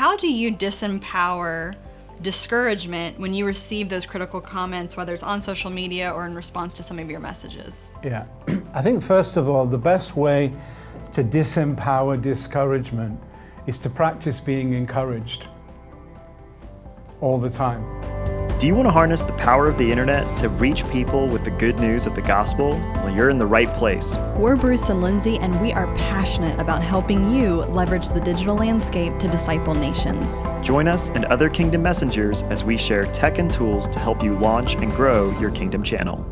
how do you disempower discouragement when you receive those critical comments, whether it's on social media or in response to some of your messages? Yeah, I think first of all, the best way to disempower discouragement is to practice being encouraged all the time. Do you want to harness the power of the internet to reach people with the good news of the gospel? Well, you're in the right place. We're Bruce and Lindsay, and we are passionate about helping you leverage the digital landscape to disciple nations. Join us and other Kingdom Messengers as we share tech and tools to help you launch and grow your Kingdom channel.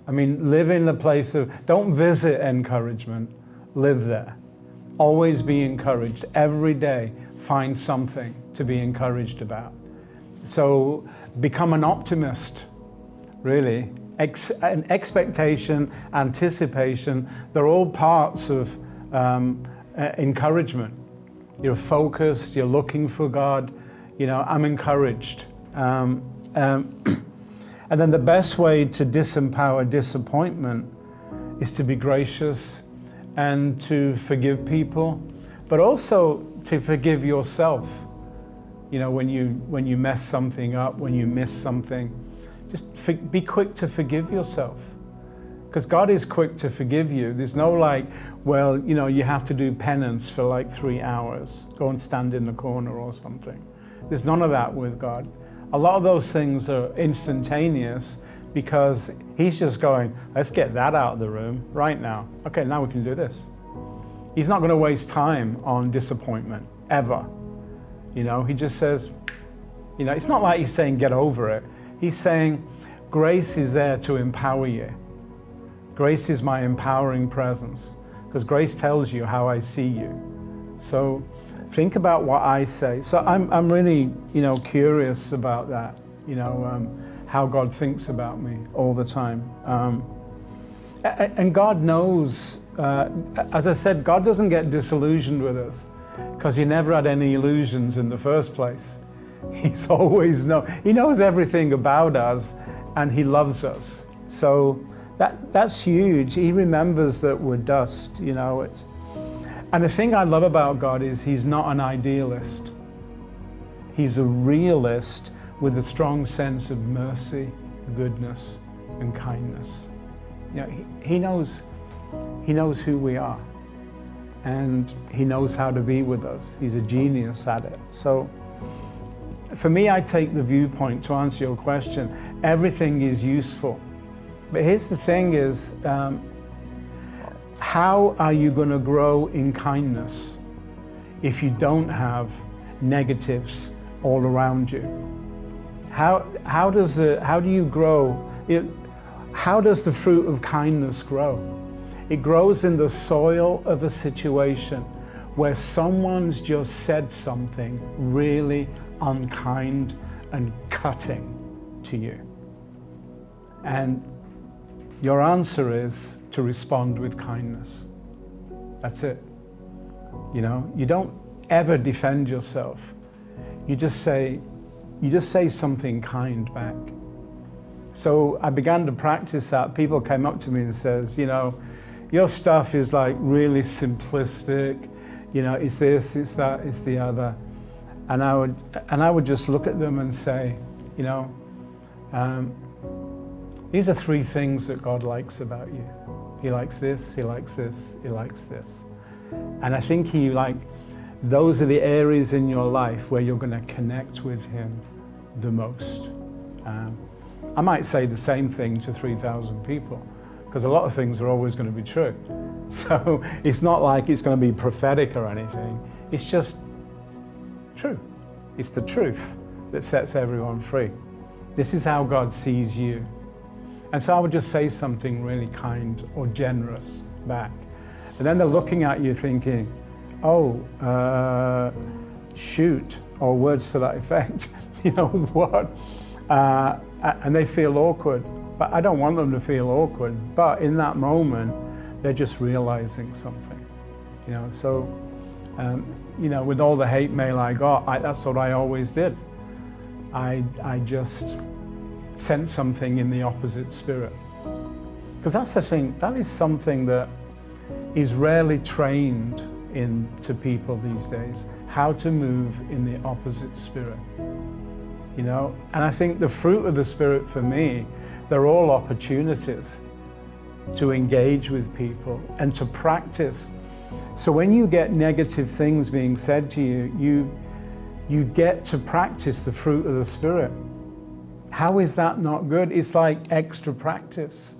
I mean, live in the place of, don't visit encouragement, live there. Always be encouraged. Every day, find something to be encouraged about. So become an optimist, really. Expectation, anticipation, they're all parts of encouragement. You're focused, you're looking for God, I'm encouraged. And then the best way to disempower disappointment is to be gracious and to forgive people, but also to forgive yourself. When you mess something up, when you miss something, just be quick to forgive yourself. Because God is quick to forgive you. There's no you have to do penance for like 3 hours, go and stand in the corner or something. There's none of that with God. A lot of those things are instantaneous because He's just going, let's get that out of the room right now. Okay, now we can do this. He's not going to waste time on disappointment, ever. He just says, it's not like He's saying get over it. He's saying grace is there to empower you. Grace is my empowering presence because grace tells you how I see you. So think about what I say. So I'm really, curious about that, how God thinks about me all the time. And God knows, as I said, God doesn't get disillusioned with us because He never had any illusions in the first place. He's always He knows everything about us and He loves us. So that's huge. He remembers that we're dust, And the thing I love about God is He's not an idealist. He's a realist with a strong sense of mercy, goodness, and kindness. He knows who we are, and He knows how to be with us. He's a genius at it. So for me, I take the viewpoint, to answer your question, everything is useful. But here's the thing is, how are you going to grow in kindness if you don't have negatives all around you? How do you grow? How does the fruit of kindness grow? It grows in the soil of a situation where someone's just said something really unkind and cutting to you. And your answer is to respond with kindness. That's it. You don't ever defend yourself. You just say something kind back. So I began to practice that. People came up to me and says, your stuff is like really simplistic. It's this, it's that, it's the other. And I would just look at them and say, these are 3 things that God likes about you. He likes this, He likes this, He likes this. And I think those are the areas in your life where you're going to connect with Him the most. I might say the same thing to 3,000 people because a lot of things are always going to be true. So it's not like it's going to be prophetic or anything. It's just true. It's the truth that sets everyone free. This is how God sees you. And so I would just say something really kind or generous back. And then they're looking at you thinking, shoot, or words to that effect. What? And they feel awkward. But I don't want them to feel awkward. But in that moment, they're just realizing something. So, with all the hate mail I got, that's what I always did. I just sent something in the opposite spirit. Because that's the thing, that is something that is rarely trained into people these days, how to move in the opposite spirit. You know, and I think the fruit of the Spirit for me, they're all opportunities to engage with people and to practice. So when you get negative things being said to you, you get to practice the fruit of the Spirit. How is that not good? It's like extra practice.